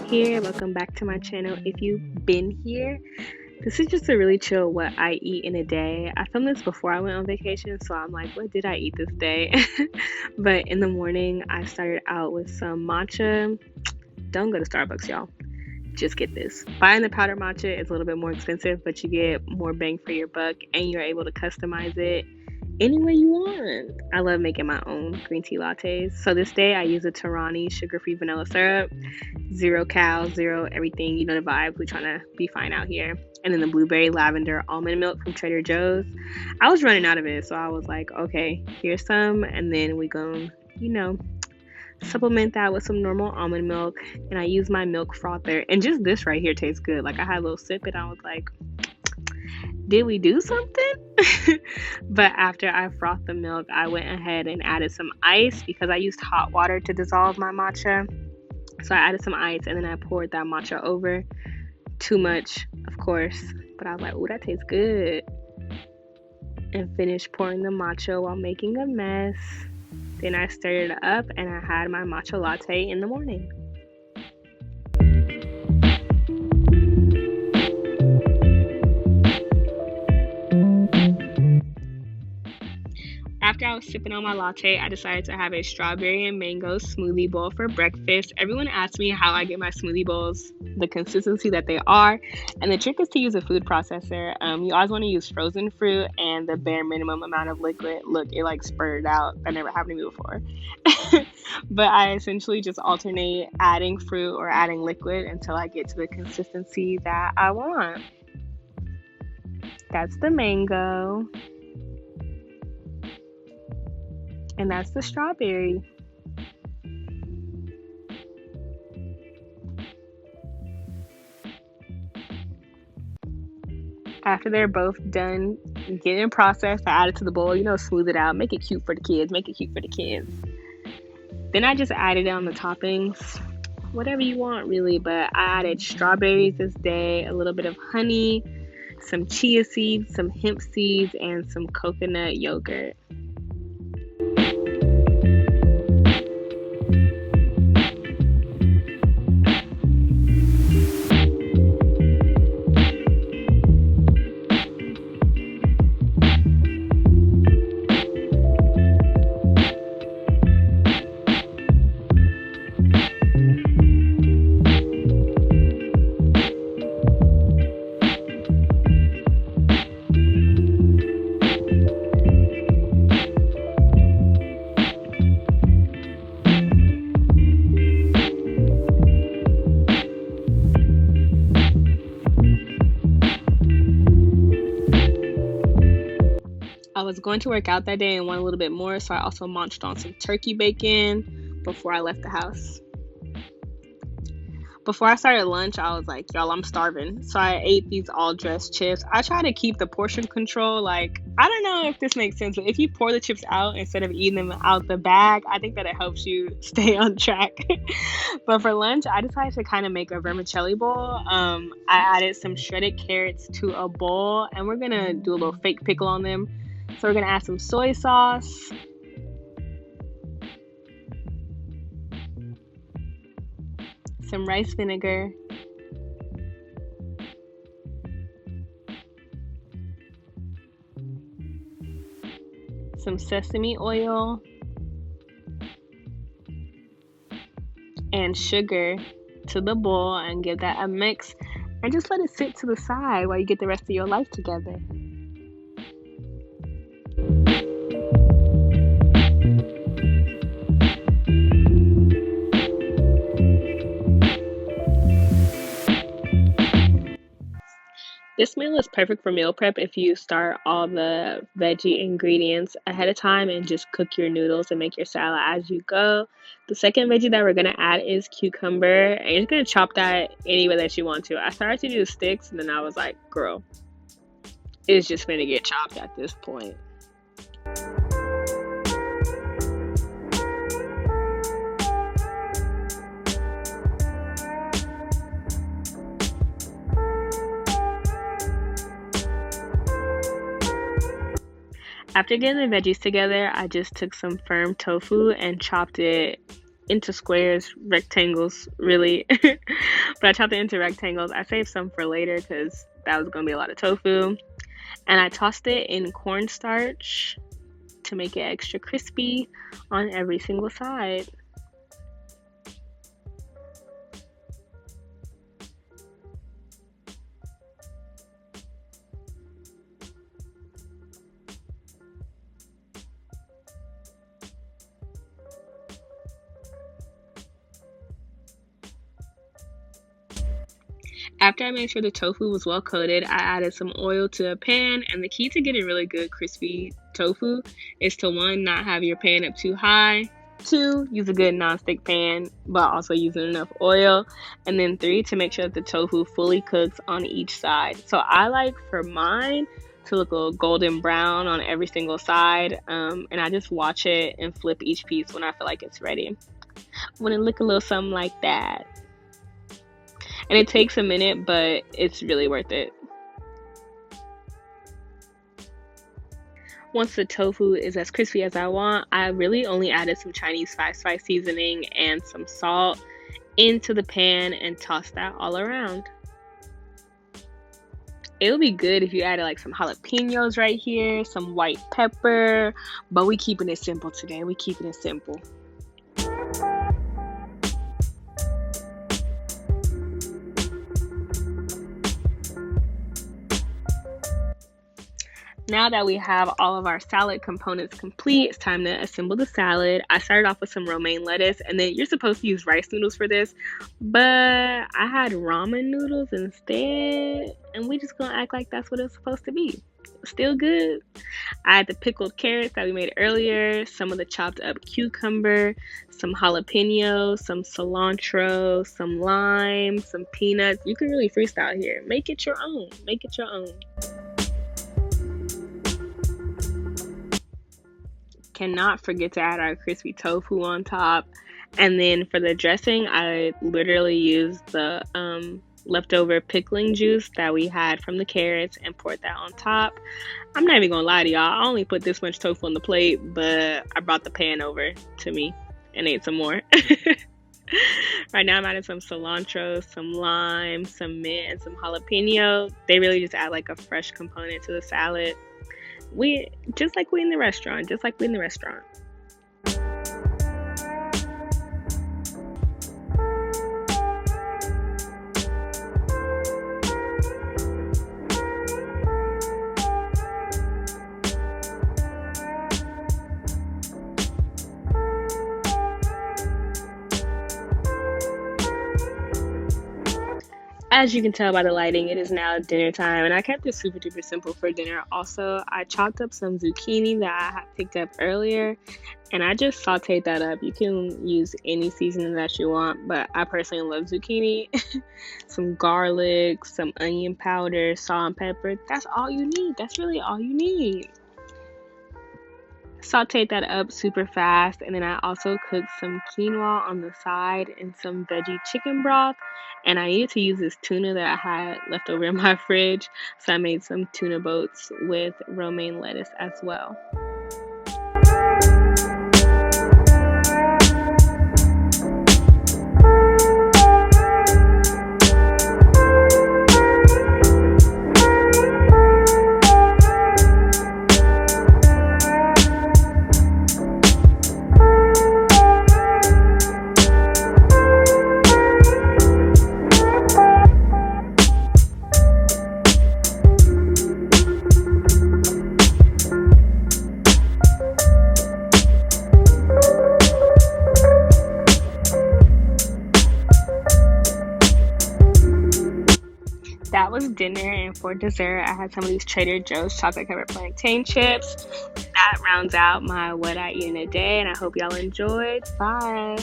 here. Welcome back to my channel. If you've been here, this is just a really chill what I eat in a day. I filmed this before I went on vacation, so I'm like, what did I eat this day? But in the morning, I started out with some matcha. Don't go to Starbucks, y'all. Just get this. Buying the powder matcha is a little bit more expensive, but you get more bang for your buck and you're able to customize it any way you want. I love making my own green tea lattes. So this day I use a Tarani sugar-free vanilla syrup, 0 cal, 0 everything. You know the vibes. We're trying to be fine out here. And then the blueberry lavender almond milk from Trader Joe's. I was running out of it, so I was like, okay, here's some, and then we gonna, supplement that with some normal almond milk. And I use my milk frother, and just this right here tastes good. Like I had a little sip and I was like, did we do something? But after I frothed the milk, I went ahead and added some ice because I used hot water to dissolve my matcha. So I added some ice and then I poured that matcha over. Too much, of course, but I was like, oh, that tastes good. And finished pouring the matcha while making a mess. Then I stirred it up and I had my matcha latte in the morning. After I was sipping on my latte, I decided to have a strawberry and mango smoothie bowl for breakfast. Everyone asks me how I get my smoothie bowls, the consistency that they are, and the trick is to use a food processor. You always want to use frozen fruit and the bare minimum amount of liquid. Look, it like spurted out. That never happened to me before. But I essentially just alternate adding fruit or adding liquid until I get to the consistency that I want. That's the mango. And that's the strawberry. After they're both done getting processed, I add it to the bowl, smooth it out, make it cute for the kids, Then I just added it on the toppings, whatever you want really, but I added strawberries this day, a little bit of honey, some chia seeds, some hemp seeds, and some coconut yogurt. I was going to work out that day and want a little bit more, so I also munched on some turkey bacon before I left the house. Before I started lunch, I was like, y'all, I'm starving. So I ate these all-dressed chips. I try to keep the portion control. I don't know if this makes sense, but if you pour the chips out instead of eating them out the bag, I think that it helps you stay on track. But for lunch, I decided to kind of make a vermicelli bowl. I added some shredded carrots to a bowl, and we're going to do a little fake pickle on them. So we're going to add some soy sauce, some rice vinegar, some sesame oil, and sugar to the bowl and give that a mix and just let it sit to the side while you get the rest of your life together. This meal is perfect for meal prep if you start all the veggie ingredients ahead of time and just cook your noodles and make your salad as you go. The second veggie that we're going to add is cucumber, and you're just going to chop that any way that you want to. I started to do sticks, and then I was like, girl, it's just going to get chopped at this point. After getting the veggies together, I just took some firm tofu and chopped it into squares, rectangles, really. But I chopped it into rectangles. I saved some for later because that was going to be a lot of tofu. And I tossed it in cornstarch to make it extra crispy on every single side. After I made sure the tofu was well coated, I added some oil to a pan, and the key to getting really good crispy tofu is to 1, not have your pan up too high, 2, use a good nonstick pan, but also using enough oil, and then 3, to make sure that the tofu fully cooks on each side. So I like for mine to look a little golden brown on every single side, and I just watch it and flip each piece when I feel like it's ready. When it look a little something like that. And it takes a minute, but it's really worth it. Once the tofu is as crispy as I want, I really only added some Chinese 5-spice seasoning and some salt into the pan and tossed that all around. It would be good if you added like some jalapenos right here, some white pepper, but we keeping it simple today. We keeping it simple. Now that we have all of our salad components complete, it's time to assemble the salad. I started off with some romaine lettuce, and then you're supposed to use rice noodles for this, but I had ramen noodles instead, and we just gonna act like that's what it's supposed to be. Still good. I had the pickled carrots that we made earlier, some of the chopped up cucumber, some jalapenos, some cilantro, some lime, some peanuts. You can really freestyle here. Make it your own. Make it your own. Cannot forget to add our crispy tofu on top. And then for the dressing, I literally used the leftover pickling juice that we had from the carrots and poured that on top. I'm not even gonna lie to y'all, I only put this much tofu on the plate, but I brought the pan over to me and ate some more. Right now I'm adding some cilantro, some lime, some mint, and some jalapeno. They really just add like a fresh component to the salad. We just like we in the restaurant. As you can tell by the lighting, it is now dinner time, and I kept it super duper simple for dinner. Also, I chopped up some zucchini that I had picked up earlier, and I just sauteed that up. You can use any seasoning that you want, but I personally love zucchini. Some garlic, some onion powder, salt and pepper. That's all you need. That's really all you need. Sauteed that up super fast, and then I also cooked some quinoa on the side and some veggie chicken broth, and I needed to use this tuna that I had left over in my fridge, so I made some tuna boats with romaine lettuce as well. That was dinner, and for dessert I had some of these Trader Joe's chocolate covered plantain chips. That rounds out my what I eat in a day, and I hope y'all enjoyed. Bye.